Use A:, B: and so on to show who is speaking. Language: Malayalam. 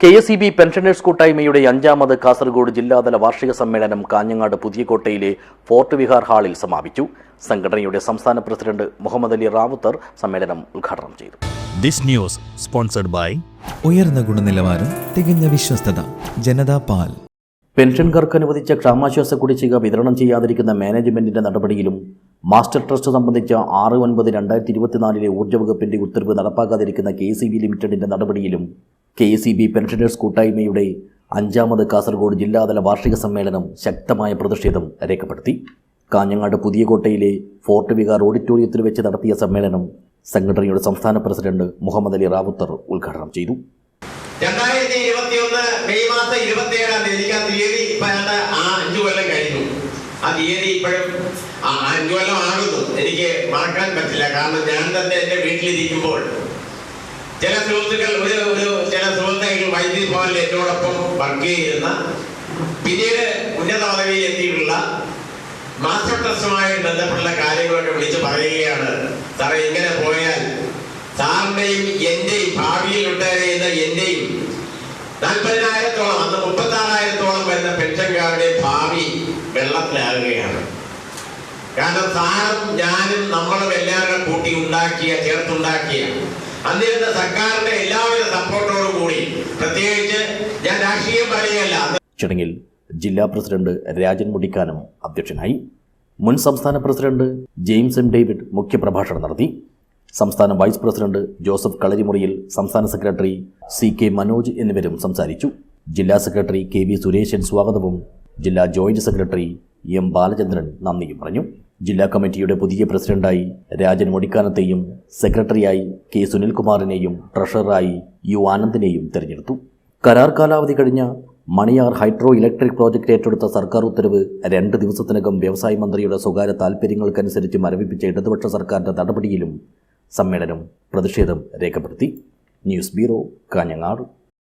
A: KSEB പെൻഷനേഴ്സ് കൂട്ടായ്മയുടെ 5ാമത് കാസർഗോഡ് ജില്ലാതല വാർഷിക സമ്മേളനം കാഞ്ഞങ്ങാട് പുതിയകോട്ടയിലെ ഫോർട്ട് വിഹാർ ഹാളിൽ സമാപിച്ചു. സംഘടനയുടെ സംസ്ഥാന പ്രസിഡന്റ് മുഹമ്മദ് അലി റാവുത്തർ സമ്മേളനം ഉദ്ഘാടനം ചെയ്തു.
B: ദിസ് ന്യൂസ് സ്പോൺസർഡ് ബൈ
C: ഉയർന്ന ഗുണനിലവാരം, തികഞ്ഞ വിശ്വസ്തത, ജനതാ പാൽ.
A: പെൻഷൻകാർക്ക് അനുവദിച്ച ക്ഷാമാശ്വാസ കുടിശ്ശിക വിതരണം ചെയ്യാതിരിക്കുന്ന മാനേജ്മെന്റിന്റെ നടപടിയിലും മാസ്റ്റർ ട്രസ്റ്റ് സംബന്ധിച്ച 6/9/2024 ഊർജ്ജ വകുപ്പിന്റെ ഉത്തരവ് നടപ്പാക്കാതിരിക്കുന്ന KSEB ലിമിറ്റഡിന്റെ നടപടിയിലും KSEB പെൻഷനേഴ്സ് കൂട്ടായ്മയുടെ 5ാമത് കാസർഗോഡ് ജില്ലാതല വാർഷിക സമ്മേളനം ശക്തമായ പ്രതിഷേധം രേഖപ്പെടുത്തി. കാഞ്ഞങ്ങാട് പുതിയകോട്ടയിലെ ഫോർട്ട് വിഹാർ ഓഡിറ്റോറിയത്തിൽ വെച്ച് നടത്തിയ സമ്മേളനം സംഘടനയുടെ സംസ്ഥാന പ്രസിഡന്റ് മുഹമ്മദ് അലി റാവുത്തർ ഉദ്ഘാടനം ചെയ്തു.
D: 2021 മെയ് മാസം 27-ാം തീയതി ആ തീയതി 5 കൊല്ലം കഴിഞ്ഞു. ആ തീയതി ഇപ്പോഴും 5 കൊല്ലം ആകുന്നു. എനിക്ക് മറക്കാൻ പറ്റില്ല. കാരണം ഞാൻ തന്നെ എൻ്റെ വീട്ടിലിരിക്കുമ്പോൾ ചില സുഹൃത്തുക്കൾ വൈദ്യുതി ഭവനിൽ എന്നോടൊപ്പം വർക്ക് ചെയ്യുന്ന, പിന്നീട് ഉന്നത പദവിയിൽ എത്തിയിട്ടുള്ള മാസ്റ്റർ ട്രസ്റ്റുമായി ബന്ധപ്പെട്ടുള്ള കാര്യങ്ങളൊക്കെ വിളിച്ച് പറയുകയാണ്, സാറേ ഇങ്ങനെ പോയാൽ സാറിന്റെയും എന്റെയും ഭാവിയിൽ ഉണ്ടായിരുന്ന എന്റെയും 40,000-ഓളം അന്ന് 36,000-ഓളം വരുന്ന പെൻഷൻകാരുടെ ഭാവി വെള്ളത്തിലാകുകയാണ്. കാരണം സാറും ഞാനും നമ്മളും എല്ലാവരും കൂട്ടി ചേർത്തുണ്ടാക്കിയ അന്നിരുന്ന സർക്കാരിന്റെ എല്ലാവിധ സപ്പോർട്ടോടും കൂടി, പ്രത്യേകിച്ച് ഞാൻ രാഷ്ട്രീയം പറയുകയല്ല.
A: ചടങ്ങിൽ ജില്ലാ പ്രസിഡന്റ് രാജൻ മുടിക്കാനം അധ്യക്ഷനായി. മുൻ സംസ്ഥാന പ്രസിഡന്റ് ജെയിംസ് എം ഡേവിഡ് മുഖ്യപ്രഭാഷണം നടത്തി. സംസ്ഥാന വൈസ് പ്രസിഡന്റ് ജോസഫ് കളരിമുറിയിൽ, സംസ്ഥാന സെക്രട്ടറി CK മനോജ് എന്നിവരും സംസാരിച്ചു. ജില്ലാ സെക്രട്ടറി KV സുരേശൻ സ്വാഗതവും ജില്ലാ ജോയിന്റ് സെക്രട്ടറി M ബാലചന്ദ്രൻ നന്ദിയും പറഞ്ഞു. ജില്ലാ കമ്മിറ്റിയുടെ പുതിയ പ്രസിഡന്റായി രാജൻ മുടിക്കാനത്തെയും സെക്രട്ടറിയായി K സുനിൽകുമാറിനെയും ട്രഷററായി U ആനന്ദിനെയും തെരഞ്ഞെടുത്തു. കരാർ കാലാവധി കഴിഞ്ഞ മണിയാർ ഹൈഡ്രോ ഇലക്ട്രിക് പ്രോജക്റ്റ് ഏറ്റെടുത്ത സർക്കാർ ഉത്തരവ് 2 ദിവസത്തിനകം വ്യവസായ മന്ത്രിയുടെ സ്വകാര്യ താൽപ്പര്യങ്ങൾക്കനുസരിച്ച് മരവിപ്പിച്ച ഇടതുപക്ഷ സർക്കാരിന്റെ നടപടിയിലും സമ്മേളനം പ്രതിഷേധം രേഖപ്പെടുത്തി. News bureau, Kanhangad.